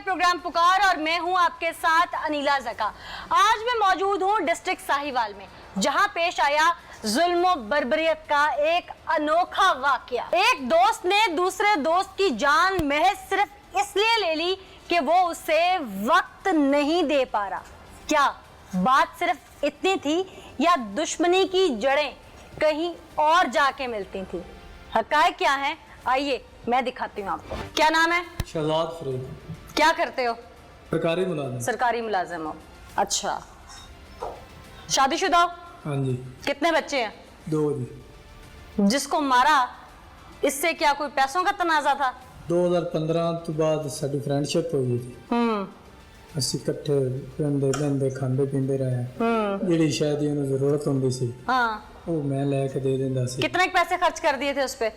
Programme पुकार और मैं हूं आपके साथ अनीला ज़का। आज मैं मौजूद हूं डिस्ट्रिक्ट साहिवाल में, जहां पेश आया जुल्म बर्बरियत का एक अनोखा वाकया। एक दोस्त ने दूसरे दोस्त की जान महज सिर्फ इसलिए ले ली कि वो उसे वक्त नहीं दे पा रहा। क्या बात सिर्फ इतनी थी या दुश्मनी की जड़ें कहीं और जाके मिलती थी? हकायक क्या है, आइए मैं दिखाती हूँ आपको। क्या नाम है? शहजाद फरीद। क्या करते हो? सरकारी मुलाजिम। सरकारी मुलाजिम हो, अच्छा। शादीशुदा हो? हाँ जी। कितने बच्चे हैं? 2 जी। जिसको मारा इससे क्या कोई पैसों का तनाजा था? 2015 तो बाद साडी फ्रेंडशिप हो गई थी। ਅਸੀਂ ਇਕੱਠੇ ਰਹਿੰਦੇ ਰਹਿੰਦੇ ਖਾਂਦੇ ਪੀਂਦੇ ਰਹੇ। ਜਿਹੜੀ ਸ਼ਾਇਦ ਉਹਨੂੰ ਜ਼ਰੂਰਤ ਹੁੰਦੀ ਸੀ ਉਹ ਮੈਂ ਲੈ ਕੇ ਦੇ ਦਿੰਦਾ ਸੀ। कितने पैसे खर्च कर दिए थे उस पे?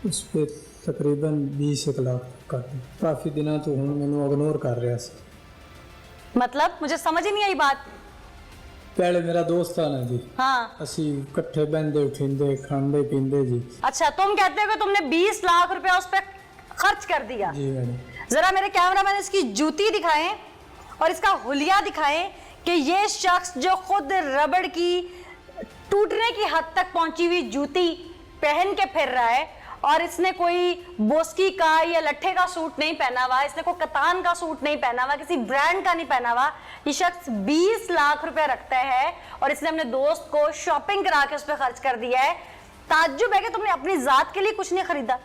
उस पे तकरीबन 20 लाख का। काफ़ी दिनों तो ਹੁਣ ਮੈਨੂੰ ਇਗਨੋਰ ਕਰ ਰਿਹਾ ਸੀ। मतलब मुझे समझ ही नहीं आई बात। पहले मेरा दोस्त था ना जी। हाँ। ਅਸੀਂ ਇਕੱਠੇ बहते उठिंदे खांदे पींदे जी। अच्छा, तुम कहते हो कि तुमने 20 लाख रुपया उस पे खर्च कर दिया? जी मैडम। जरा मेरे कैमरामैन इसकी जूती दिखाएं और इसका हुलिया दिखाएं कि ये शख्स जो खुद रबड़ की टूटने की हद तक पहुंची हुई जूती पहन के फिर रहा है और इसने कोई बोस्की का या लट्ठे का सूट नहीं पहना हुआ, इसने कोई कतान का सूट नहीं पहना हुआ, किसी ब्रांड का नहीं पहना हुआ। ये शख्स 20 लाख रुपया रखता है और इसने अपने दोस्त को शॉपिंग करा के उस पर खर्च कर दिया है। ताज्जुब है कि तुमने अपनी जात के लिए कुछ नहीं खरीदा।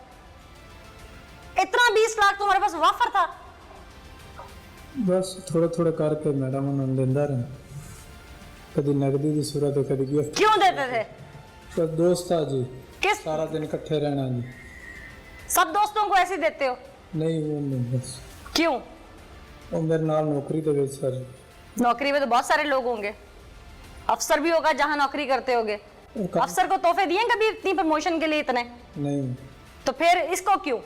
इतना 20 लाख तुम्हारे पास वाफर था? बस थोड़ा थोड़ा करके मैडम उन्होंने देंदा रहा, कभी नकदी की सूरत है कभी गिफ्ट। क्यों देते थे? तो दोस्त था जी। किस? सारा दिन इकट्ठे रहना जी। सब दोस्तों को ऐसे देते हो? नहीं वो नहीं, बस क्यों? वो मेरे नाल नौकरी दे विच सर। नौकरी में तो बहुत सारे लोग होंगे, अफसर भी होगा जहां नौकरी करते होगे। अफसर को तोहफे दिए कभी इतनी प्रमोशन के लिए इतने? नहीं। तो फिर इसको क्यों?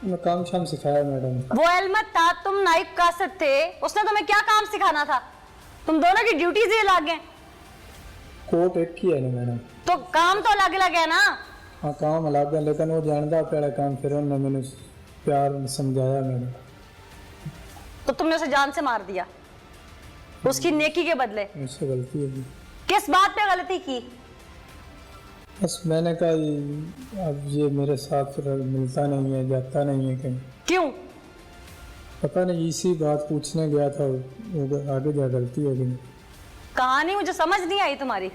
मैं काम शाम सिखाया मैडम। वो एलमत था, तुम नाइब कासिद थे, उसने तुम्हें क्या काम सिखाना था? तुम दोनों की ड्यूटीज ही अलग हैं। कोट एक ही है ना मैडम। तो काम तो अलग अलग है ना? हाँ काम अलग है, लेकिन वो जानता पहला काम, फिर उन्होंने मैंने प्यार समझाया मैंने। तो तुमने उसे जान से मार दिया उसकी नेकी के बदले? मुझसे गलती होगी। किस बात पे गलती की? बस मैंने कहा अब ये मेरे साथ मिलता नहीं है, जाता नहीं है कहीं। क्यों? पता नहीं, इसी बात पूछने गया था, आगे जा गलती हो गई। कहानी मुझे समझ नहीं आई तुम्हारी।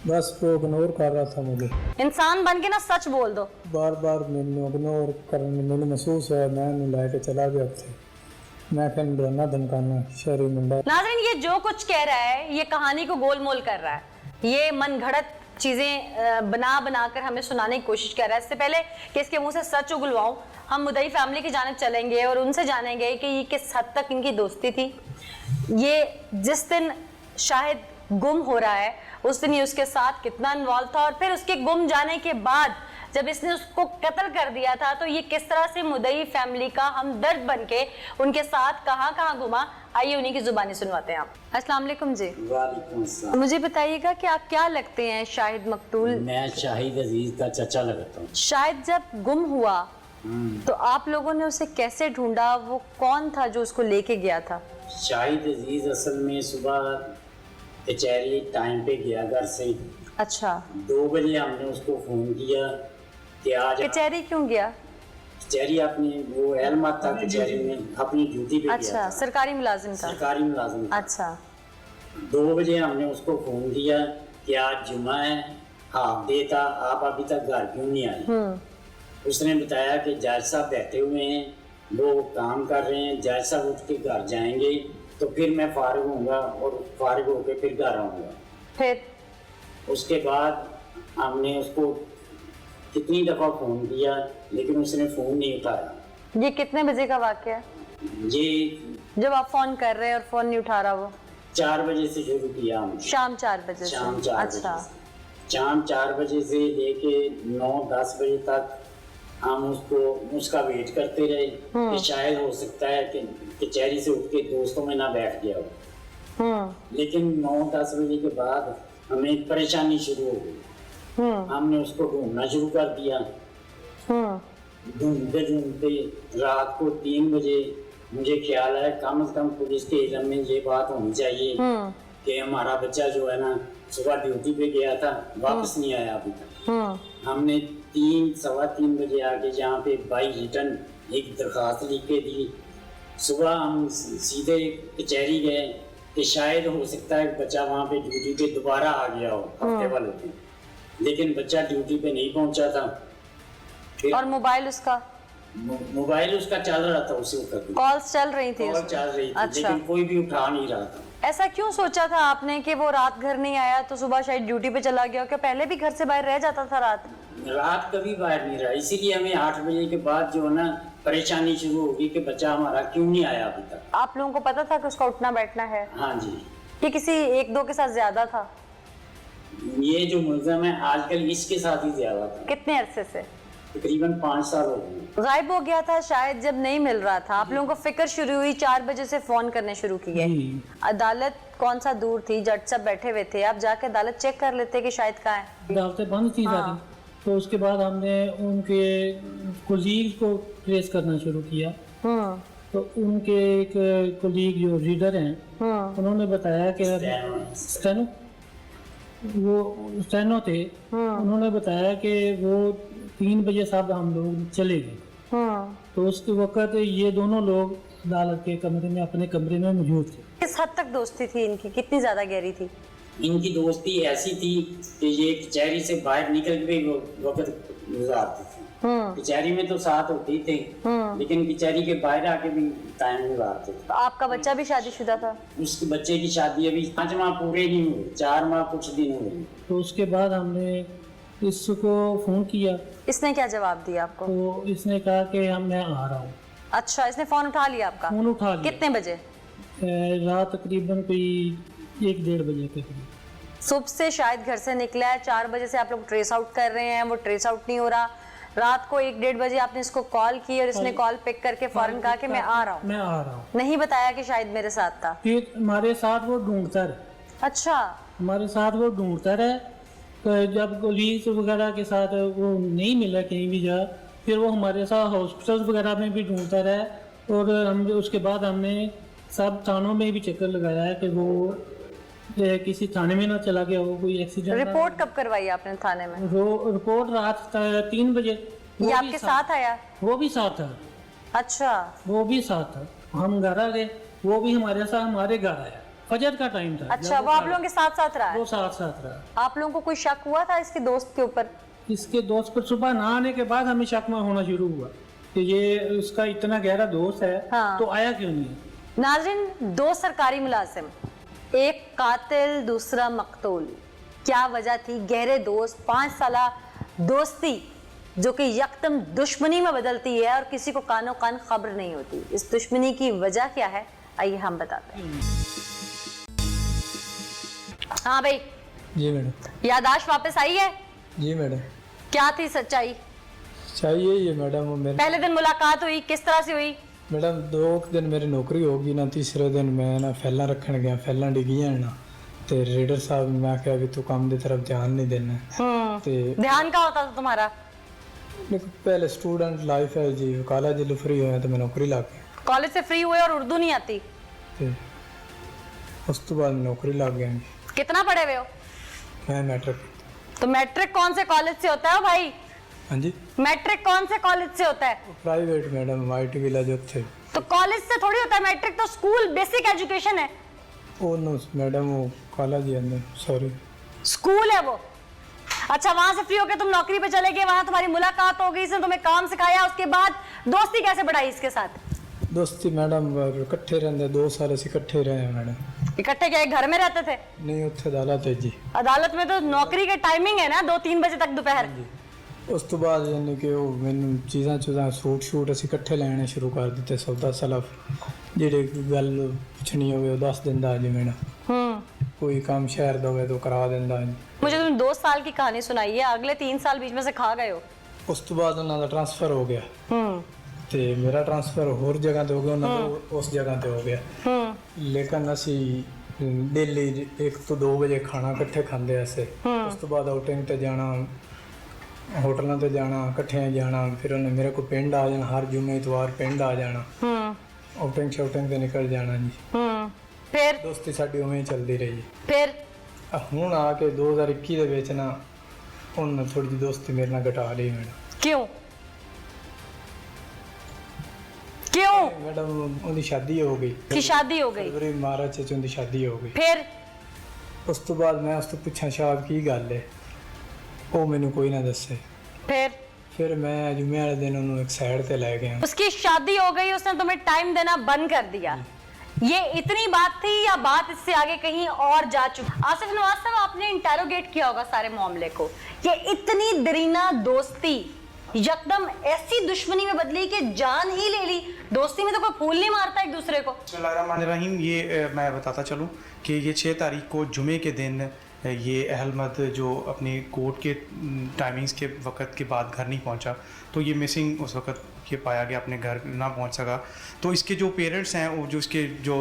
बस वो इग्नोर कर रहा था मुझे। इंसान बन के ना सच बोल दो। बार बार मैंने इग्नोर करने मैंने महसूस हुआ, मैं लाके चला गया थे। मैं कहीं डरना धमकाना शहरी मुंडा। नाज़रीन, ये जो कुछ कह रहा है ये कहानी को गोलमोल कर रहा है। ये मन घड़त चीज़ें बना बना कर हमें सुनाने की कोशिश कर रहा है। इससे पहले कि इसके मुंह से सच उगलवाऊं, हम मुदई फैमिली की जानिब चलेंगे और उनसे जानेंगे कि ये किस हद तक इनकी दोस्ती थी। ये जिस दिन शाहिद गुम हो रहा है उस दिन ये उसके साथ कितना इन्वॉल्व था और फिर उसके गुम जाने के बाद जब इसने उसको कत्ल कर दिया था तो ये किस तरह से मुदई फैमिली का हमदर्द बन के उनके साथ कहाँ कहाँ घुमा। आइए उन्हीं की जुबानी सुनवाते हैं आप। अस्सलाम वालेकुम जी। वालेकुम अस्सलाम। मुझे बताइएगा कि आप क्या लगते हैं शाहिद मकतूल? मैं शाहिद अजीज का चचा लगता हूँ। शाहिद जब गुम हुआ तो आप लोगों ने उसे कैसे ढूंढा? वो कौन था जो उसको लेके गया था? शाहिद अजीज असल में सुबह कचहरी टाइम पे गया घर से। अच्छा। 2 बजे हमने उसको फोन किया कि आज कचहरी क्यों गया? कचहरी अपनी वो एलमत था, कचहरी में अपनी ड्यूटी पे अच्छा, गया था। सरकारी मुलाजिम था। सरकारी मुलाजिम था। अच्छा। 2 बजे हमने उसको फोन किया कि आज जुमा है, हाफ डे था, आप अभी तक घर क्यों नहीं आए? उसने बताया कि जज साहब बैठे हुए हैं, वो काम कर रहे हैं, जज साहब उठ के घर जाएंगे तो फिर मैं फारिग होऊंगा और फारिग होकर फिर घर आऊँगा। फिर उसके बाद हमने उसको कितनी दफ़ा फ़ोन किया लेकिन उसने फ़ोन नहीं उठाया। ये कितने बजे का वाक़या है? ये जब आप फोन कर रहे हैं और फोन नहीं उठा रहा वो? 4 बजे से शुरू किया हमने। शाम 4 बजे से? शाम 4 अच्छा। बजे से। शाम 4 बजे से लेके 9-10 बजे तक हम उसका वेट करते रहे कि शायद हो सकता है कि कचहरी से उठ के दोस्तों में ना बैठ गया हो। लेकिन 9-10 बजे के बाद हमें परेशानी शुरू हो गई। हमने उसको ढूंढना शुरू कर दिया। ढूंढते ढूंढते रात को 3 बजे मुझे ख्याल है कम से कम पुलिस के इल्म में ये बात होनी चाहिए कि हमारा बच्चा जो है ना सुबह ड्यूटी पे गया था, वापस नहीं आया अभी तक। हमने 3-3:15 बजे आके यहाँ पे बाई रिटर्न एक दरखास्त लिख के दी। सुबह हम सीधे कचहरी गए कि शायद हो सकता है बच्चा वहाँ पे ड्यूटी पे दोबारा आ गया हो हफ्ते वाले दिन, लेकिन बच्चा ड्यूटी पे नहीं पहुँचा था। फिर और मोबाइल उसका मोबाइल उसका चल रहा था, उसी वक्त कॉल्स चल रही थी कॉल उसमें? चल रही थी, अच्छा। लेकिन कोई भी उठा नहीं रहा था। ऐसा क्यों सोचा था आपने कि वो रात घर नहीं आया तो सुबह शायद ड्यूटी पे चला गया? क्या पहले भी घर से बाहर रह जाता था रात कभी बाहर नहीं रहा, इसीलिए हमें 8 बजे के बाद जो है ना परेशानी शुरू होगी कि बच्चा हमारा क्यों नहीं आया अभी तक। आप लोगों को पता था कि उसका उठना बैठना है? हाँ जी। कि किसी 1-2 के साथ ज्यादा था? ये जो मुलजम है आजकल इसके साथ ही ज्यादा था। कितने अरसे से? तकरीबन 5 साल हो गए। गायब हो गया था शायद, जब नहीं मिल रहा था आप लोगों को फिक्र शुरू हुई, 4 बजे से फोन करने शुरू किए। अदालत कौन सा दूर थी, जज सब बैठे हुए थे, आप जाके अदालत चेक कर लेते कि शायद कहाँ है। अदालतें बंद थी सारी, तो उसके बाद हमने उनके कुलीग को ट्रेस करना शुरू किया। तो उनके एक कुलीग जो रीडर हैं उन्होंने बताया कि स्टेनो थे, उन्होंने बताया कि वो 3 बजे साहब हम लोग चले गए। तो उसके वक्त ये दोनों लोग अदालत के कमरे में अपने कमरे में मौजूद थे। किस हद तक दोस्ती थी इनकी, कितनी ज्यादा गहरी थी? इनकी दोस्ती ऐसी थी कि ये कचहरी से बाहर निकल के वक्त गुजारते थे। कचहरी में तो साथ होते ही थे, लेकिन कचहरी के बाहर आके भी टाइम गुजारते थे। तो आपका बच्चा भी शादीशुदा था? उसके बच्चे की शादी अभी 5 माह पूरे नहीं हुए, 4 माह कुछ दिन हुए। तो उसके बाद हमने इसको फोन किया। इसने क्या जवाब दिया आपको? तो इसने कहा कि मैं आ रहा हूँ। अच्छा, इसने फोन उठा लिया आपका? फोन उठा लिया। कितने बजे? रात तकरीबन कोई 1-1:30 बजे के करीब। सुबह से शायद घर से निकला है, 4 बजे से आप लोग ट्रेस आउट कर रहे हैं, वो ट्रेस आउट नहीं हो रहा। रात को 1-1:30 बजे आपने इसको कॉल की और इसने कॉल पिक करके फौरन कहा कि मैं आ रहा हूँ। नहीं बताया कि शायद मेरे साथ था? फिर हमारे साथ वो ढूंढता रहे। अच्छा, हमारे साथ वो ढूंढता रहे। तो जब पुलिस वगैरह के साथ वो नहीं मिला कहीं भी जा, फिर वो हमारे साथ हॉस्पिटल वगैरह में भी ढूंढता रहा। और हम उसके बाद हमने सब थानों में भी चक्कर लगाया है कि वो किसी थाने में ना चला गया हो, कोई एक्सीडेंट। रिपोर्ट कब करवाई आपने थाने में? रिपोर्ट रात 3 बजे। ये आपके साथ आया? वो भी साथ था। अच्छा, वो भी साथ था। हम घर आ गए, वो भी हमारे साथ हमारे घर आया। फजर का टाइम था। अच्छा, वो आप लोगों के साथ साथ रहा है? वो साथ साथ रहा। आप लोगों को कोई शक हुआ था इसके दोस्त के ऊपर? इसके दोस्त पर सुबह ना आने के बाद हमें शक में होना शुरू हुआ कि ये उसका इतना गहरा दोस्त है। हाँ। तो आया क्यों नहीं? नाज़रीन, 2 सरकारी मुलाजिम, एक कातिल दूसरा मकतूल, क्या वजह थी? गहरे दोस्त, 5 साला दोस्ती जो कि यकदम दुश्मनी में बदलती है और किसी को कानो कान खबर नहीं होती। इस दुश्मनी की वजह क्या है, आइए हम बताते हैं। हाँ भाई। जी मैडम। यादाश्त वापस आई है? जी मैडम। क्या थी सच्चाई? चाहिए ये मैडम। मेरे पहले दिन मुलाकात हुई, किस तरह से हुई? मैडम 2 दिन मेरी नौकरी होगी ना, तीसरे दिन मैं ना फैला रखन गया, फैला डिगियां ना, ते रीडर साहब ने आख्या भी तू काम की तरफ ध्यान नहीं देना। ते ध्यान का होता था तुम्हारा? पहले स्टूडेंट लाइफ है जी, कॉलेज से फ्री हुए तो मैं नौकरी लग गया। कॉलेज से फ्री हुए और उर्दू नहीं आती? ते उस तो बाद नौकरी लग गया। कितना पढ़े हुए हो? मैं मैट्रिक। तो मैट्रिक कौन से कॉलेज से होता है भाई? हाँ जी। मैट्रिक कौन से कॉलेज से होता है? प्राइवेट मैडम, आईटी विलेज थे। तो कॉलेज से थोड़ी होता है मैट्रिक, तो स्कूल बेसिक एजुकेशन है। ओ नो मैडम, वो कॉलेज ही अंदर, सॉरी स्कूल है वो। अच्छा, वहां से फ्री होकर तुम नौकरी पे चले गए, वहां तुम्हारी मुलाकात हो गई, इसने तुम्हें काम सिखाया, उसके बाद दोस्ती कैसे बढ़ाई इसके साथ? दोस्ती मैडम इकट्ठे रहते 2 साल से इकट्ठे रहे हैं मैडम। इकट्ठे क्या घर में रहते थे? नहीं, उत्थे अदालत है जी। अदालत में तो नौकरी के टाइमिंग है ना, 2-3 बजे तक दोपहर। उस तो बाद यानी कि वो मैंने चीज़ां सूट असीं इकट्ठे लैने शुरू कर दिते। सौदा सलफ जेह्ड़ी गल पुछनी होवे 10 दिंदा जी मैडम। कोई काम शहर दा होवे तो करा दिंदा जी। मुझे तुम 2 साल की कहानी सुनाई है, अगले 3 साल बीच में से खा गए हो। उस तो बाद उन्हां दा ट्रांसफर हो गया ते मेरा ट्रांसफर होर जगह ते हो गया, उन्हां दा उस जगह ते हो गया। लेकिन असीं डेली 1 ਤੋਂ 2 ਵਜੇ ਖਾਣਾ ਇਕੱਠੇ ਖਾਂਦੇ ਐਸੇ। ਉਸ ਤੋਂ ਬਾਅਦ ਆਊਟਿੰਗ ਤੇ ਜਾਣਾ, ਹੋਟਲਾਂ ਤੇ ਜਾਣਾ, ਇਕੱਠੇ ਜਾਣਾ। ਫਿਰ ਉਹਨੇ ਮੇਰੇ ਕੋਲ ਪਿੰਡ ਆ ਜਾਣਾ, ਹਰ ਜੁਮੇ ਇਤਵਾਰ ਪਿੰਡ ਆ ਜਾਣਾ। ਆਊਟਿੰਗ ਸ਼ਾਊਟਿੰਗ ਤੇ ਨਿਕਲ ਜਾਣਾ ਜੀ। फिर ਦੋਸਤੀ ਸਾਡੀ ਉਵੇਂ ਹੀ ਚੱਲਦੀ ਰਹੀ। फिर ਹੁਣ ਆ ਕੇ 2021 ਦੇ ਵਿੱਚ ਨਾ ਹੁਣ ਥੋੜੀ ਜਿਹੀ ਦੋਸਤੀ ਮੇਰੇ ਨਾਲ ਘਟਾ ਲਈ ਮੈਡਮ। क्यों क्यों ਮੈਡਮ ਉਹਦੀ ਸ਼ਾਦੀ ਹੋ ਗਈ, की शादी हो गई? ਫਰਵਰੀ ਮਾਰਚ ਚ ਉਹਦੀ ਸ਼ਾਦੀ ਹੋ ਗਈ। फिर ਉਸ ਤੋਂ ਬਾਅਦ ਮੈਂ ਉਸ ਤੋਂ ਪੁੱਛਾਂ ਸ਼ਾਇਦ ਕੀ ਗੱਲ ਹੈ, ਉਹ ਮੈਨੂੰ ਕੋਈ ਨਾ ਦੱਸੇ। ਫਿਰ ਮੈਂ ਜੁਮੇ ਵਾਲੇ ਦਿਨ ਉਹਨੂੰ ਇੱਕ ਸਾਈਡ ਤੇ ਲੈ ਗਿਆ। उसकी शादी हो गई, उसने तुम्हें टाइम देना बंद कर दिया। ये इतनी बात थी या बात इससे आगे कहीं और जा चुकी? आसिफ नवाज साहब, आपने इंटेरोगेट किया होगा सारे मामले को। ये इतनी दरीना दोस्ती यकदम ऐसी दुश्मनी में बदली कि जान ही ले ली। दोस्ती में तो कोई फूल नहीं मारता एक दूसरे को। बिस्मिल्लाहिर्रहमानिर्रहीम। ये मैं बताता चलूँ कि ये 6 तारीख को जुमे के दिन ये अहलमद जो अपनी कोर्ट के टाइमिंग्स के वक़्त के बाद घर नहीं पहुंचा, तो ये मिसिंग उस वक़्त ये पाया गया, अपने घर ना पहुंच सका। तो इसके जो पेरेंट्स हैं, वो जो इसके जो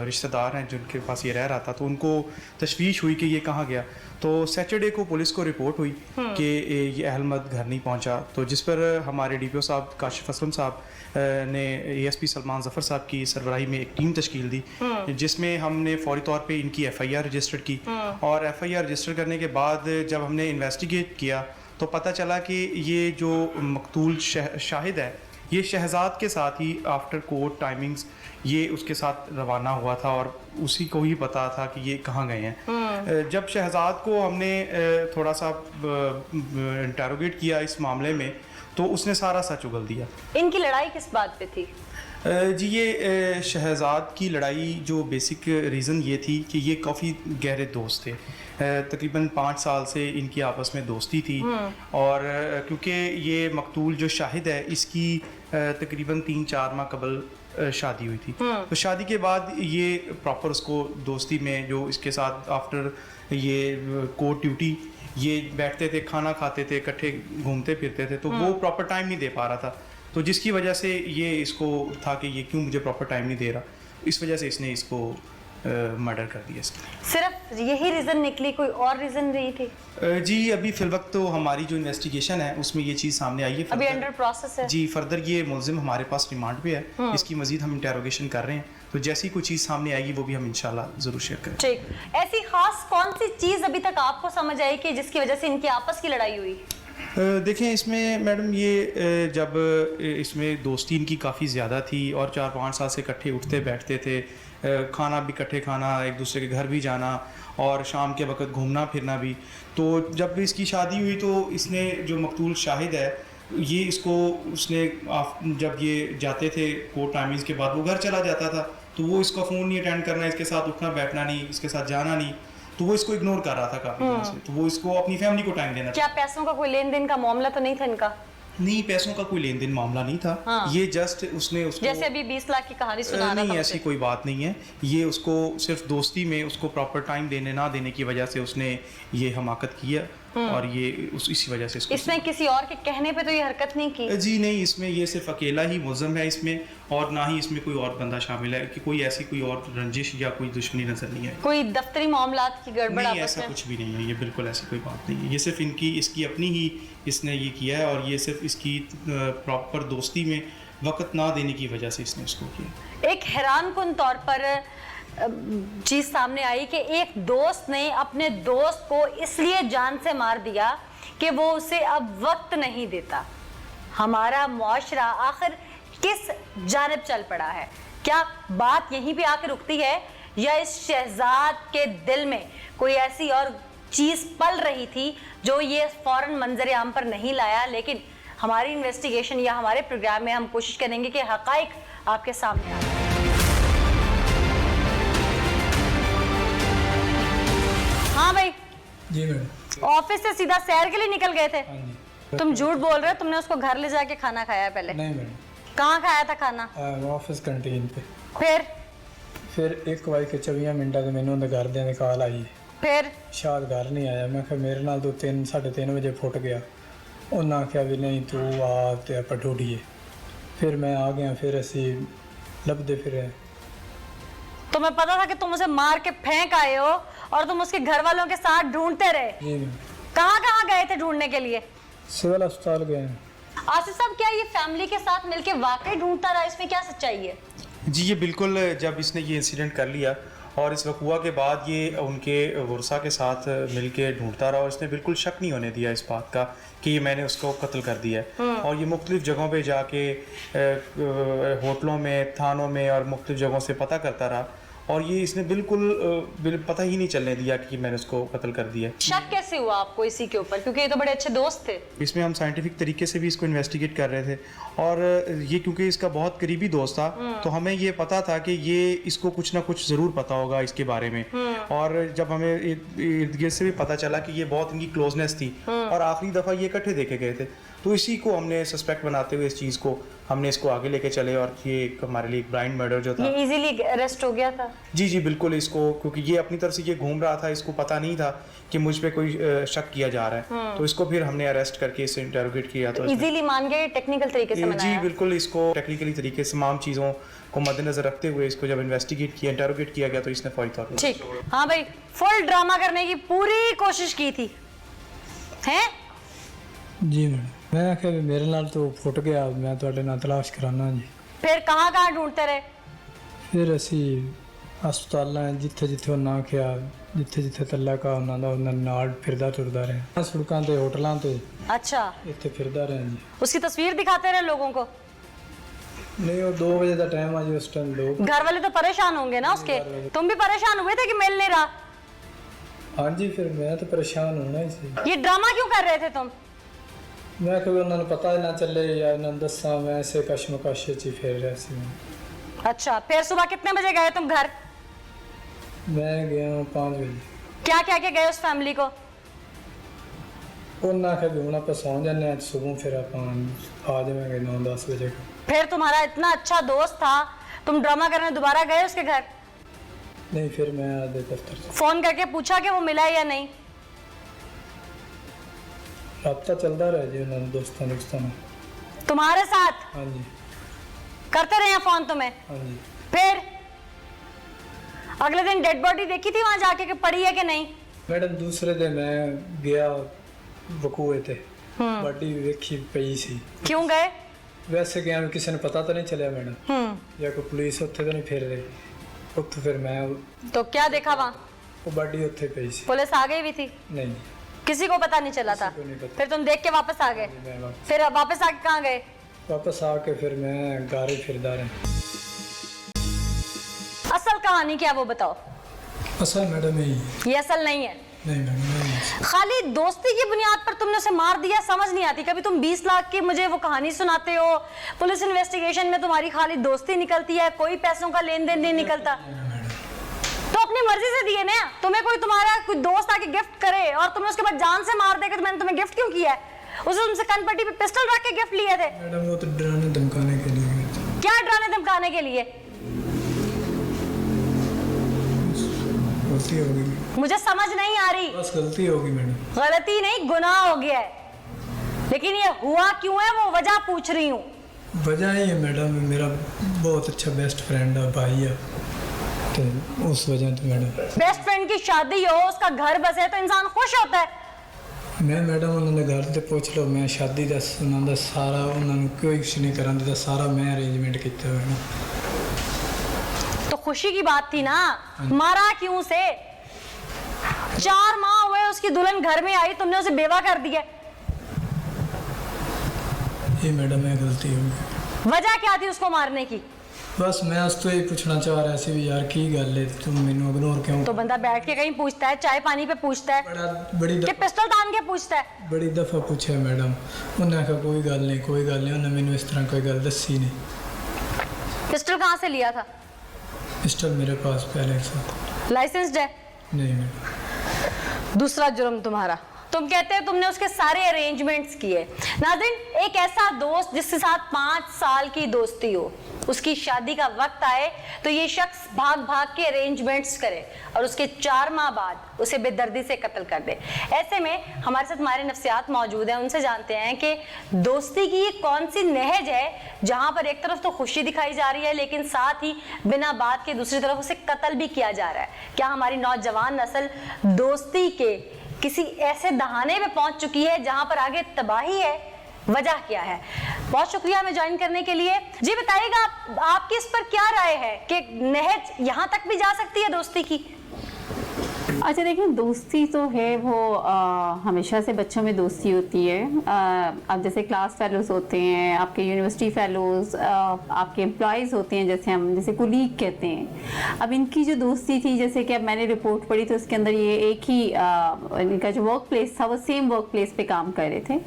रिश्तेदार हैं जिनके पास ये रह रहा था, तो उनको तशवीश हुई कि ये कहाँ गया। तो सैटरडे को पुलिस को रिपोर्ट हुई कि ये अहलमद घर नहीं पहुंचा। तो जिस पर हमारे DPO साहब काशिफ असलम साहब ने ASP सलमान ज़फ़र साहब की सरबराही में एक टीम तश्कील दी, जिसमें हमने फ़ौरी तौर पे इनकी FIR रजिस्टर की। और FIR रजिस्टर करने के बाद जब हमने इन्वेस्टिगेट किया तो पता चला कि ये जो मकतूल शाहिद है, ये शहजाद के साथ ही आफ्टर कोर्ट टाइमिंग्स ये उसके साथ रवाना हुआ था और उसी को ही पता था कि ये कहाँ गए हैं। जब शहजाद को हमने थोड़ा सा इंटेरोगेट किया इस मामले में, तो उसने सारा सच उगल दिया। इनकी लड़ाई किस बात पे थी? जी, ये शहजाद की लड़ाई जो बेसिक रीज़न ये थी कि ये काफ़ी गहरे दोस्त थे। तकरीबन 5 साल से इनकी आपस में दोस्ती थी। और क्योंकि ये मकतूल जो शाहिद है, इसकी तकरीबन 3-4 माह कबल शादी हुई थी। तो शादी के बाद ये प्रॉपर उसको दोस्ती में जो इसके साथ आफ्टर ये कोर्ट ड्यूटी ये बैठते थे, खाना खाते थे, इकट्ठे घूमते फिरते थे, तो वो प्रॉपर टाइम नहीं दे पा रहा था। तो जिसकी वजह से ये इसको था कि ये क्यों मुझे प्रॉपर टाइम नहीं दे रहा, इस वजह से इसने इसको मर्डर कर दिया। इसका सिर्फ यही रीज़न निकली, कोई और रीज़न नहीं थी? जी, अभी फिलवक्त तो हमारी जो इन्वेस्टिगेशन है उसमें ये चीज़ सामने आई है। अभी अंडर प्रोसेस है। जी, फर्दर ये मुलजिम हमारे पास रिमांड पे है, इसकी मजीद हम इंटेरोगेशन कर रहे हैं। तो जैसी कोई चीज़ सामने आएगी वो भी हम इंशाल्लाह ज़रूर शेयर करें। ठीक, ऐसी खास कौन सी चीज़ अभी तक आपको समझ आई कि जिसकी वजह से इनकी आपस की लड़ाई हुई? देखें, इसमें मैडम ये जब इसमें दोस्ती इनकी काफ़ी ज़्यादा थी और 4-5 साल से इकट्ठे उठते बैठते थे, खाना भी इकट्ठे खाना, एक दूसरे के घर भी जाना और शाम के वक्त घूमना फिरना भी। तो जब इसकी शादी हुई तो इसने जो मकतूल शाहिद है, ये इसको उसने जब ये जाते थे कोर्ट टाइमिंग्स के बाद, वो घर चला जाता था, तो वो इसका फ़ोन नहीं अटेंड करना, इसके साथ उठना बैठना नहीं, इसके साथ जाना नहीं, तो वो इसको इग्नोर कर रहा था काफ़ी दिन से। तो वो इसको अपनी फैमिली को टाइम देना। क्या पैसों का कोई लेन देन का मामला तो नहीं था इनका? नहीं, पैसों का कोई लेन देन मामला नहीं था। हाँ। ये जस्ट उसने उसको जैसे अभी 20 लाख की कहानी सुना रहा था नहीं, मुझे। ऐसी कोई बात नहीं है। ये उसको सिर्फ दोस्ती में उसको प्रॉपर टाइम देने ना देने की वजह से उसने ये हमाकत किया और ये इसी वजह से इसमें किसी और के कहने पे तो ये हरकत नहीं की? जी नहीं, इसमें ये सिर्फ अकेला ही मुलज़म है इसमें, और ना ही इसमें कोई और बंदा शामिल है कि कोई ऐसी कोई और रंजिश या कोई दुश्मनी नजर नहीं है। कोई दफ्तरी मामलात की गड़बड़ नहीं, आपस ऐसा में? कुछ भी नहीं है, ये बिल्कुल ऐसी कोई बात नहीं है। ये सिर्फ इसकी अपनी ही इसने ये किया है और ये सिर्फ इसकी प्रॉपर दोस्ती में वक्त ना देने की वजह से इसने उसको किया। एक हैरान कुन तौर पर चीज सामने आई कि एक दोस्त ने अपने दोस्त को इसलिए जान से मार दिया कि वो उसे अब वक्त नहीं देता। हमारा मुआशरा आखिर किस जानिब चल पड़ा है? क्या बात यहीं पे आके रुकती है या इस शहजाद के दिल में कोई ऐसी और चीज पल रही थी जो ये फौरन मंजर आम पर नहीं लाया? लेकिन हमारी इन्वेस्टिगेशन या हमारे प्रोग्राम में हम कोशिश करेंगे कि हकाइक आपके सामने आए। हाँ भाई जी मैडम। ऑफिस से सीधा सैर के लिए निकल गए थे? हाँ जी। तुम झूठ बोल रहे हो, तुमने उसको घर ले जाके खाना खाया है पहले? नहीं मैडम। कहाँ खाया था खाना? ऑफिस कैंटीन पे। फिर 1:24 ਤੇ ਮੈਨੂੰ ਉਹਦੇ ਘਰਦਿਆਂ ਦੀ ਕਾਲ ਆਈ। फिर ਸ਼ਾਇਦ ਘਰ ਨਹੀਂ ਆਇਆ। ਮੈਂ ਕਿਹਾ ਮੇਰੇ ਨਾਲ ਤੋਂ 3-3:30 ਵਜੇ ਫੁੱਟ ਗਿਆ। ਉਹਨਾਂ ਆਖਿਆ ਵੀ ਨਹੀਂ ਤੂੰ ਆ ਤੇ ਆਪਾਂ ਢੂੰਢੀਏ। ਫਿਰ ਮੈਂ ਆ ਗਿਆ, ਫਿਰ ਅਸੀਂ ਲੱਭਦੇ ਫਿਰੇ। तुम्हें पता था कि तुम उसे मार के फेंक आए हो और तुम उसके घर वालों के साथ ढूंढते रहे? जी मैम। कहाँ कहाँ गए थे ढूंढने के लिए? सिविल अस्पताल गए हैं। आसिफ साहब, क्या ये फैमिली के साथ मिलके वाकई ढूंढता रहा? इसमें क्या सच्चाई है? जी ये बिल्कुल, जब इसने ये इंसिडेंट कर लिया और इस वक्त हुआ के बाद ये उनके वर्सा के साथ मिल के ढूंढता रहा और इसने बिल्कुल शक नहीं होने दिया इस बात का कि मैंने उसको कत्ल कर दिया है। और ये मुख्तलिफ़ जगहों पे जाके होटलों में, थानों में और मुख्तलिफ़ जगहों से पता करता रहा और ये इसने बिल्कुल पता ही नहीं चलने दिया कि मैंने उसको कत्ल कर दिया। शक कैसे हुआ आपको इसी के ऊपर, क्योंकि ये तो बड़े अच्छे दोस्त थे? इसमें हम साइंटिफिक तरीके से भी इसको इन्वेस्टिगेट कर रहे थे और ये क्योंकि इसका बहुत करीबी दोस्त था तो हमें ये पता था कि ये इसको कुछ ना कुछ ज़रूर पता होगा इसके बारे में। और जब हमें इर्द गिर्द से भी पता चला कि ये बहुत इनकी क्लोजनेस थी और आखिरी दफ़ा ये इकट्ठे देखे गए थे, तो इसी को हमने सस्पेक्ट बनाते हुए इस चीज़ को हमने इसको आगे लेके चले और ये हमारे लिए एक ब्लाइंड मर्डर जो था। ये इजीली अरेस्ट हो गया था? जी बिल्कुल, इसको क्योंकि ये अपनी तरफ से ये घूम रहा था, इसको पता नहीं था कि मुझ पे कोई शक किया जा रहा है, तो इसको फिर हमने अरेस्ट करके इससे इंटरोगेट किया। तो इजीली मान गए, टेक्निकल तरीके से मनाया? जी बिल्कुल, इसको टेक्निकली तरीके से तमाम चीज़ों को मद्देनजर रखते हुए इसको जब इन्वेस्टिगेट किया, इंटरोगेट किया गया तो इसने फौरी तौर पर। ठीक, हाँ भाई, फुल ड्रामा करने की पूरी कोशिश की थी हैं? जी मैडम, मैं आख्या भी मेरे नाल तो फुट गया, मैं ਤੁਹਾਡੇ ਨਾਲ ਤਲਾਸ਼ ਕਰਾਨਾ जी। फिर कहाँ ढूंढते रहे? ਫਿਰ ਅਸੀਂ ਹਸਪਤਾਲਾਂ ਜਿੱਥੇ ਜਿੱਥੇ ਉਹਨਾਂ ਆਖਿਆ, ਜਿੱਥੇ ਜਿੱਥੇ ਤੱਲਾਕਾ ਉਹਨਾਂ ਦਾ ਉਹਨਾਂ ਨਾਲ ਫਿਰਦਾ ਤੁਰਦਾ ਰਿਹਾ, ਸੜਕਾਂ ਤੇ, ਹੋਟਲਾਂ ਤੇ, अच्छा, ਇੱਥੇ ਫਿਰਦਾ ਰਿਹਾ ਜੀ। उसकी तस्वीर दिखाते रहे लोगों को? नहीं, वो 2 बजे का टाइम आ जी, उस टाइम लोग। घर वाले तो परेशान होंगे ना उसके? तुम भी परेशान हुए थे कि मिल नहीं रहा? हाँ जी, फिर मैं तो परेशान होना ही सी। ये ड्रामा क्यों कर रहे थे तुम? मैं कभी उन्होंने पता ही ना चले या उन्होंने दसा, मैं ऐसे कशमकश च फिर रहा सी। अच्छा, फिर सुबह कितने बजे गए तुम घर? मैं गया 5 बजे। क्या क्या गए उस फैमिली को? उन्होंने आख्या भी हूँ आप सौ जाने, सुबह फिर आप आ जाएंगे 9-10 बजे। फिर तुम्हारा इतना अच्छा दोस्त था, तुम ड्रामा करने दोबारा गए उसके घर? नहीं, फिर मैं आधे दफ्तर से फोन करके पूछा कि वो मिला या नहीं? राब्ता चलता रहा जी उन्होंने दोस्तों। तुम्हारे साथ? हाँ जी। करते रहे फोन तुम्हें? हाँ जी। फिर अगले दिन डेड बॉडी देखी थी वहां जाके कि पड़ी है कि नहीं? मैडम दूसरे दिन मैं गया बकूए थे, बॉडी वेखी पई सी। क्यों गए? वैसे गया, किसी ने पता तो नहीं चलिया मैडम, या कोई पुलिस उत्थे तो नहीं फिर रही उत्थे। फिर मैं तो क्या देखा वहां? वो बॉडी उत्थे पई सी। पुलिस आ गई भी थी? नहीं, किसी को पता नहीं चला था? किसी को नहीं पता। फिर तुम देख के वापस आ गए? मैं वापस फिर वापस आके कहाँ गए? वापस आके फिर मैं गाड़ी फिरदा रहा। असल कहानी क्या है वो बताओ। असल मैडम यही ये असल नहीं है? नहीं मैडम, नहीं। खाली दोस्ती की बुनियाद पर तुमने उसे मार दिया, समझ नहीं आती। कभी तुम 20 लाख की मुझे वो कहानी सुनाते हो, पुलिस इन्वेस्टिगेशन में तुम्हारी खाली दोस्ती निकलती है, कोई पैसों का लेन देन नहीं निकलता। तो अपनी मर्जी से दिए ना, तुम्हें कोई तुम्हारा कोई दोस्त आके गिफ्ट करे और तुम्हें उसके बाद जान से मार देगा तो मैंने तुम्हें गिफ्ट क्यों किया है? उसे तुमसे कनपट्टी पे पिस्टल रख के गिफ्ट लिए थे। मैडम वो तो डराने धमकाने के लिए। क्या डराने धमकाने के लिए? गलती हो गई, मुझे समझ नहीं आ रही। बस गलती होगी मैडम। गलती नहीं, गुनाह हो गया है। लेकिन ये हुआ क्यों है वो वजह पूछ रही हूँ। वजह ही है मैडम, मेरा बहुत अच्छा बेस्ट फ्रेंड है, भाई है, तो उस वजह तो मैडम। बेस्ट फ्रेंड की शादी हो, उसका घर बसे तो इंसान खुश होता है। मैं मैडम उन्होंने घर से पूछ लो, मैं शादी का उन्होंने सारा उन्होंने कोई कुछ नहीं करा दिया, सारा मैं अरेंजमेंट किया हुआ। तो खुशी की बात थी ना, मारा क्यों से? 4 माह हुए उसकी दुल्हन घर में आई, तुमने उसे बेवा कर दिया। ये मैडम है गलती होगी। वजह क्या थी उसको मारने की? बस मैं उस तो ही पूछना चाह रहा सी भी यार की गल है, तुम मैनू इग्नोर क्यों? तो बंदा बैठ के कहीं पूछता है, चाय पानी पे पूछता है बड़ी कि पिस्टल तान के पूछता है? बड़ी दफा पूछा मैडम, उन्हें कहा कोई गल नहीं, कोई गल नहीं, उन्हें मैनू इस तरह कोई गल दसी नहीं। पिस्टल कहाँ से लिया था? पिस्टल मेरे पास पहले से। लाइसेंस्ड है? नहीं मैडम। दूसरा जुर्म तुम्हारा, तुम कहते हो तुमने उसके सारे अरेंजमेंट्स किए। नाज़रीन, एक ऐसा दोस्त जिसके साथ 5 साल की दोस्ती हो, उसकी शादी का वक्त आए तो ये शख्स भाग भाग के अरेंजमेंट्स करे और उसके 4 माह बाद उसे बेदर्दी से कत्ल कर दे। ऐसे में हमारे साथ हमारे नफ्सियात मौजूद हैं, उनसे जानते हैं कि दोस्ती की ये कौन सी नहज है जहां पर एक तरफ तो खुशी दिखाई जा रही है लेकिन साथ ही बिना बात के दूसरी तरफ उसे कत्ल भी किया जा रहा है। क्या हमारी नौजवान नस्ल दोस्ती के किसी ऐसे दहाने पे पहुंच चुकी है जहां पर आगे तबाही है वजह क्या है? बहुत शुक्रिया हमें ज्वाइन करने के लिए। जी बताइएगा आपकी इस पर क्या राय है कि नहज यहाँ तक भी जा सकती है दोस्ती की? अच्छा देखिए, दोस्ती तो है वो हमेशा से बच्चों में दोस्ती होती है। अब जैसे क्लास फेलोज होते हैं, आपके यूनिवर्सिटी फेलोज, आपके एम्प्लॉयज़ होते हैं, जैसे कुलीग कहते हैं। अब इनकी जो दोस्ती थी, जैसे कि अब मैंने रिपोर्ट पढ़ी तो उसके अंदर ये एक ही इनका जो वर्क प्लेस था वो सेम वर्क प्लेस पे काम कर रहे थे,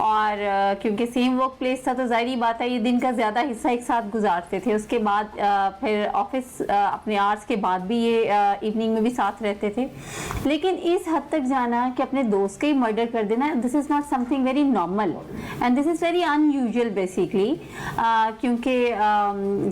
और क्योंकि सेम वर्क प्लेस था तो जाहिर बात है ये दिन का ज़्यादा हिस्सा एक साथ गुजारते थे। उसके बाद फिर ऑफिस अपने आवर्स के बाद भी ये इवनिंग में भी साथ रहते थे। लेकिन इस हद तक जाना कि अपने दोस्त का ही मर्डर कर देना, this is not something very normal and this is very unusual basically, क्योंकि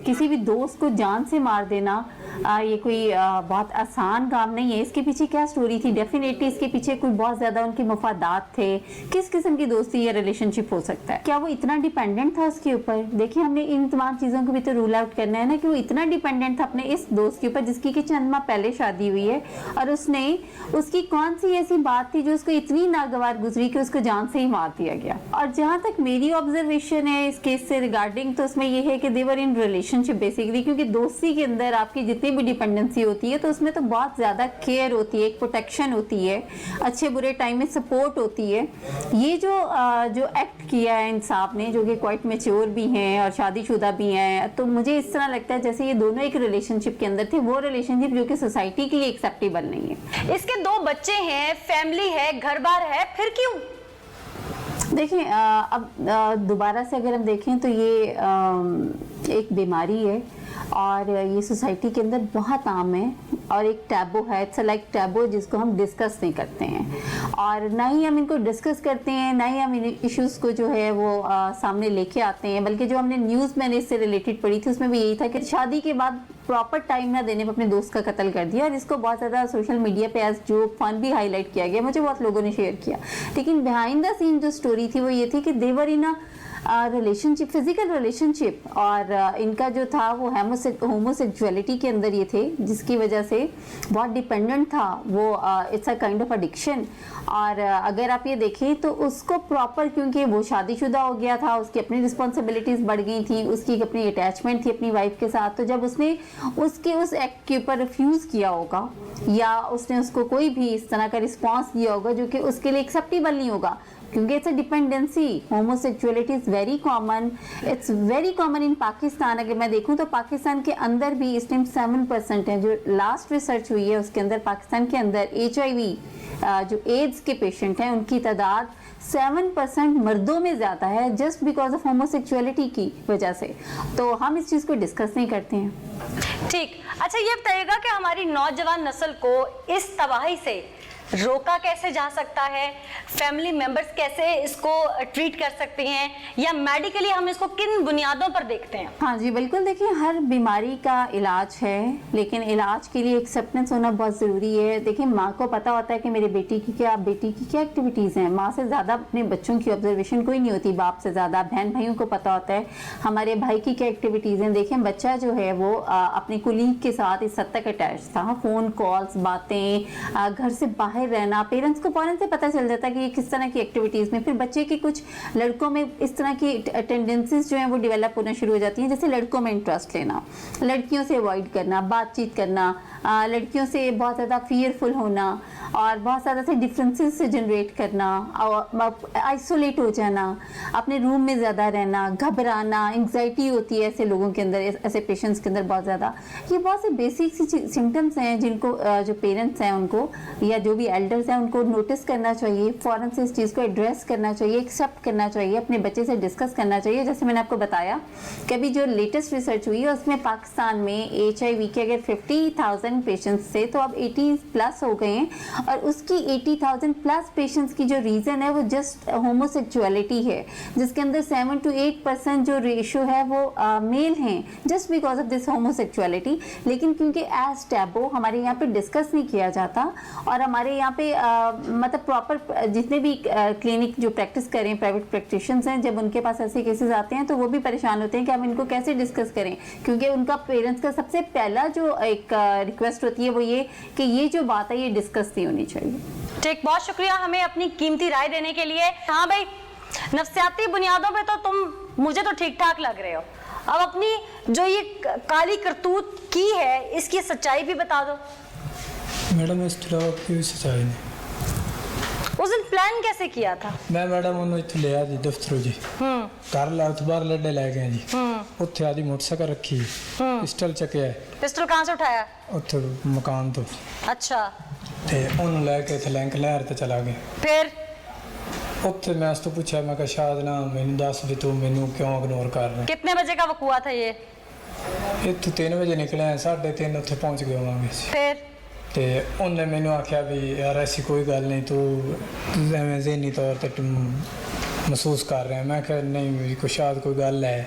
किसी भी दोस्त को जान से मार देना ये कोई बहुत आसान काम नहीं है। इसके पीछे क्या स्टोरी थी? डेफिनेटली इसके पीछे कोई बहुत ज़्यादा उनके मफादात थे। किस किस्म की दोस्ती या रिलेशनशिप हो सकता है? क्या वो इतना डिपेंडेंट था उसके ऊपर? देखिए, हमने इन तमाम चीज़ों को भी तो रूल आउट करना है ना, कि वो इतना डिपेंडेंट था अपने इस दोस्त के ऊपर जिसकी कि चंद माह पहले शादी हुई है, और उसकी कौन सी ऐसी बात थी जो उसको इतनी नागवार गुजरी कि उसको जान से ही मार दिया गया। और जहाँ तक मेरी ऑब्जर्वेशन है इस केस से रिगार्डिंग, तो उसमें यह है कि देवर इन रिलेशनशिप बेसिकली, क्योंकि दोस्ती के अंदर आपकी जितनी भी डिपेंडेंसी होती है तो उसमें तो बहुत ज़्यादा केयर होती है, एक प्रोटेक्शन होती है, अच्छे बुरे टाइम में सपोर्ट होती है। ये जो एक्ट किया है इन साहब ने, जो कि क्वाइट मैच्योर भी हैं और शादीशुदा भी हैं, तो मुझे इस तरह लगता है जैसे ये दोनों एक रिलेशनशिप के अंदर थे, वो रिलेशनशिप जो कि सोसाइटी के लिए एक्सेप्टेबल नहीं है। इसके 2 बच्चे हैं, फैमिली है, घर बार है, फिर क्यों? देखिए, अब दोबारा से अगर हम देखें तो ये एक बीमारी है और ये सोसाइटी के अंदर बहुत आम है और एक टैबू है। इट्स लाइक टैबू जिसको हम डिस्कस नहीं करते हैं, और ना ही हम इनको डिस्कस करते हैं, ना ही हम इन इश्यूज़ को जो है वो सामने लेके आते हैं। बल्कि जो हमने न्यूज़ मैंने इससे रिलेटेड पढ़ी थी उसमें भी यही था कि शादी के बाद प्रॉपर टाइम ना देने पर अपने दोस्त का कत्ल कर दिया, और इसको बहुत ज़्यादा सोशल मीडिया पे एज जो फन भी हाईलाइट किया गया, मुझे बहुत लोगों ने शेयर किया। लेकिन बिहाइंड द सीन जो स्टोरी थी वो ये थी कि देवर इन रिलेशनशिप, फिजिकल रिलेशनशिप, और इनका जो था वो होमोसेक्सुअलिटी के अंदर ये थे, जिसकी वजह से बहुत डिपेंडेंट था वो। It's a kind of addiction. और अगर आप ये देखें तो उसको प्रॉपर, क्योंकि वो शादीशुदा हो गया था, उसकी अपनी रिस्पॉन्सिबिलिटीज़ बढ़ गई थी, उसकी अपनी अटैचमेंट थी अपनी वाइफ के साथ, तो जब उसने उसके उस एक्ट के ऊपर रिफ्यूज़ किया होगा या उसने उसको कोई भी इस तरह का रिस्पॉन्स दिया होगा जो कि उसके लिए एक्सेप्टेबल नहीं होगा, क्योंकि it's a dependency. Homosexuality is very common, it's very common in Pakistan. अगर मैं देखूं तो पाकिस्तान के अंदर भी इस टाइम 7% है, जो लास्ट रिसर्च हुई है उसके अंदर पाकिस्तान के अंदर HIV जो एड्स के पेशेंट हैं उनकी तादाद 7% मर्दों में ज़्यादा है, जस्ट बिकॉज ऑफ होमोसेक्सुअलिटी की वजह से। तो हम इस चीज़ को डिस्कस नहीं करते हैं। ठीक, अच्छा ये बताइएगा कि हमारी नौजवान नस्ल को इस तबाही से रोका कैसे जा सकता है? फैमिली मेंबर्स कैसे इसको ट्रीट कर सकते हैं, या मेडिकली हम इसको किन बुनियादों पर देखते हैं? हाँ जी बिल्कुल, देखिए हर बीमारी का इलाज है, लेकिन इलाज के लिए एक्सेप्टेंस होना बहुत ज़रूरी है। देखिए, माँ को पता होता है कि मेरे बेटी की क्या एक्टिविटीज़ हैं। माँ से ज़्यादा अपने बच्चों की ऑब्जर्वेशन कोई नहीं होती, बाप से ज़्यादा बहन भाइयों को पता होता है हमारे भाई की क्या एक्टिविटीज़ हैं। देखें, बच्चा जो है वो अपने कुलीग के साथ इस हद तक अटैच था, फ़ोन कॉल्स, बातें, घर से बाहर रहना, पेरेंट्स को फौरन से पता चल जाता है कि ये किस तरह की एक्टिविटीज़ में। फिर बच्चे की कुछ लड़कों में इस तरह की टेंडेंसीज जो हैं वो डेवलप होना शुरू हो जाती हैं, जैसे लड़कों में इंटरेस्ट लेना, लड़कियों से अवॉइड करना, बातचीत करना, लड़कियों से बहुत ज़्यादा फियरफुल होना, और बहुत ज़्यादा से डिफरेंसेस से जनरेट करना, आइसोलेट हो जाना, अपने रूम में ज़्यादा रहना, घबराना, एंग्जाइटी होती है ऐसे लोगों के अंदर, ऐसे पेशेंट्स के अंदर बहुत ज़्यादा। ये बहुत से बेसिक सी सिम्टम्स हैं जिनको जो पेरेंट्स हैं उनको या जो भी एल्डर्स हैं उनको नोटिस करना चाहिए, फ़ौरन से इस चीज़ को एड्रेस करना चाहिए, एक्सेप्ट करना चाहिए, अपने बच्चे से डिस्कस करना चाहिए। जैसे मैंने आपको बताया कि अभी जो लेटेस्ट रिसर्च हुई है उसमें पाकिस्तान में HIV के अगर 50,000 पेशेंट्स थे तो अब 80+ हो गए हैं, और उसकी 80,000+ पेशेंट्स की जो रीज़न है वो जस्ट होमोसेक्सुअलिटी है, जिसके अंदर 7 to 8% जो रेशो है वो मेल हैं, just because of this homosexuality. लेकिन क्योंकि एज टैबू हमारे यहाँ पे डिस्कस नहीं किया जाता, और हमारे यहाँ पे मतलब प्रॉपर जितने भी क्लिनिक जो प्रैक्टिस करें, प्राइवेट प्रैक्टिशनर्स हैं, जब उनके पास ऐसे केसेस आते हैं तो वो भी परेशान होते हैं कि हम इनको कैसे डिस्कस करें, क्योंकि उनका पेरेंट्स का सबसे पहला जो एक रिक्वेस्ट होती है वो ये कि ये जो बात है ये डिस्कस नहीं होनी चाहिए। ठीक, बहुत शुक्रिया हमें अपनी कीमती राय देने के लिए। हाँ भाई, नफ्सियाती बुनियादों पे तो तुम मुझे तो ठीक ठाक लग रहे हो, अब अपनी जो ये काली करतूत की है इसकी सच्चाई भी बता दो। मैडम इस तरह कोई सच्चाई नहीं। उस दिन प्लान कैसे किया था? मैं मैडम ਉਹਨੂੰ ਇੱਥੇ ਲਿਆ ਜੀ ਦਫ਼ਤਰੋਂ ਜੀ ਘਰ ਲਾ ਤੋਂ ਬਾਹਰ ਲੱਡੇ ਲੈ ਗਏ ਜੀ ਉੱਥੇ ਆਦੀ ਮੋਟਰਸਾਈਕਲ ਰੱਖੀ ਪਿਸਟਲ ਚੱਕਿਆ पिस्टल कहाँ से उठाया? ਉੱਥੇ ਮਕਾਨ ਤੋਂ अच्छा ਤੇ ਉਹਨੂੰ ਲੈ ਕੇ ਇੱਥੇ ਲੈਂਕ ਲਹਿਰ ਤੇ ਚਲਾ ਗਏ। फिर ਉੱਥੇ ਮੈਂ ਉਸ ਤੋਂ ਪੁੱਛਿਆ ਮੈਂ ਕਿਹਾ ਸ਼ਾਇਦ ਨਾ ਮੈਨੂੰ ਦੱਸ ਵੀ ਤੂੰ ਮੈਨੂੰ ਕਿਉਂ ਇਗਨੋਰ ਕਰ ਰਿਹਾ। कितने बजे का वकूआ था ये? ਇੱਥੋਂ 3 ਵਜੇ ਨਿਕਲਿਆ 3:30 ਉੱਥੇ ਪਹੁੰਚ ਗਏ ਹੋਵਾਂਗੇ। फिर ਤੇ ਉਹਨੇ ਮੈਨੂੰ ਆਖਿਆ ਵੀ ਯਾਰ ਐਸੀ ਕੋਈ ਗੱਲ ਨਹੀਂ ਤੂੰ ਐਵੇਂ ਜ਼ਹਿਨੀ ਤੌਰ ਤੇ ਤੂੰ ਮਹਿਸੂਸ ਕਰ ਰਿਹਾ। ਮੈਂ ਕਿਹਾ ਨਹੀਂ ਵੀ ਕੋਈ ਸ਼ਾਇਦ ਕੋਈ ਗੱਲ ਹੈ।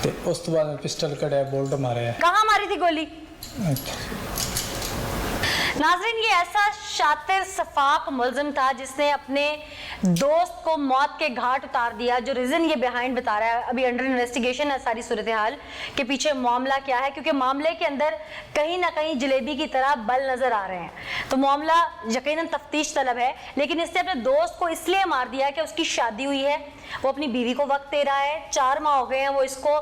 ਤੇ ਉਸ ਤੋਂ ਬਾਅਦ ਮੈਂ ਪਿਸਟਲ ਕਢਿਆ ਬੋਲਟ ਮਾਰਿਆ। कहाँ मारी थी गोली? नाज़रीन, ये ऐसा शातिर सफाक मुल्ज़िम था जिसने अपने दोस्त को मौत के घाट उतार दिया। जो रीज़न ये बिहाइंड बता रहा है, अभी अंडर इन्वेस्टिगेशन है सारी सूरत हाल के पीछे मामला क्या है, क्योंकि मामले के अंदर कहीं ना कहीं जलेबी की तरह बल नज़र आ रहे हैं। तो मामला यकीनन तफ्तीश तलब है, लेकिन इसने अपने दोस्त को इसलिए मार दिया कि उसकी शादी हुई है, वो अपनी बीवी को वक्त दे रहा है, 4 माह हो गए हैं वो इसको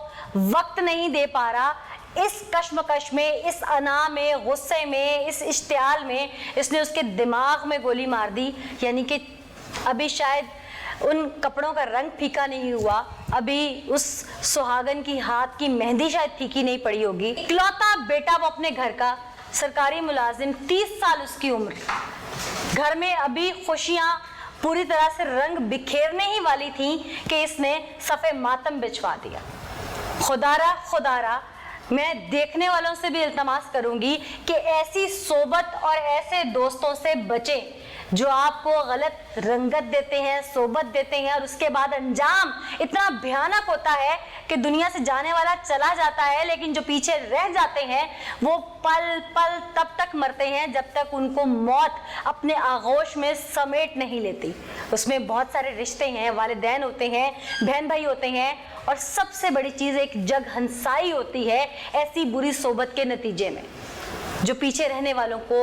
वक्त नहीं दे पा रहा। इस कश्मकश में, इस अना में, गुस्से में, इस इश्तियाल में इसने उसके दिमाग में गोली मार दी। यानी कि अभी शायद उन कपड़ों का रंग फीका नहीं हुआ, अभी उस सुहागन की हाथ की मेहंदी शायद फीकी नहीं पड़ी होगी। इकलौता बेटा वो अपने घर का, सरकारी मुलाजिम, 30 साल उसकी उम्र, घर में अभी खुशियाँ पूरी तरह से रंग बिखेरने ही वाली थी कि इसने सफ़े मातम बिछवा दिया। खुदारा मैं देखने वालों से भी इल्तमास करूंगी कि ऐसी सोबत और ऐसे दोस्तों से बचें जो आपको गलत रंगत देते हैं, सोबत देते हैं और उसके बाद अंजाम इतना भयानक होता है कि दुनिया से जाने वाला चला जाता है, लेकिन जो पीछे रह जाते हैं वो पल पल तब तक मरते हैं जब तक उनको मौत अपने आगोश में समेट नहीं लेती। उसमें बहुत सारे रिश्ते हैं, वालिदैन होते हैं, बहन भाई होते हैं, और सबसे बड़ी चीज़ एक जग हंसाई होती है ऐसी बुरी सोबत के नतीजे में, जो पीछे रहने वालों को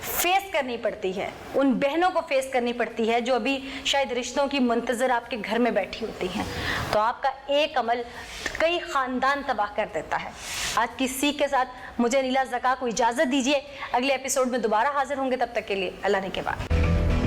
फेस करनी पड़ती है, उन बहनों को फेस करनी पड़ती है जो अभी शायद रिश्तों की मुंतजर आपके घर में बैठी होती हैं। तो आपका एक अमल कई ख़ानदान तबाह कर देता है। आज की सीख के साथ मुझे नीला ज़का को इजाज़त दीजिए। अगले एपिसोड में दोबारा हाजिर होंगे, तब तक के लिए अल्लाह ने के बाद।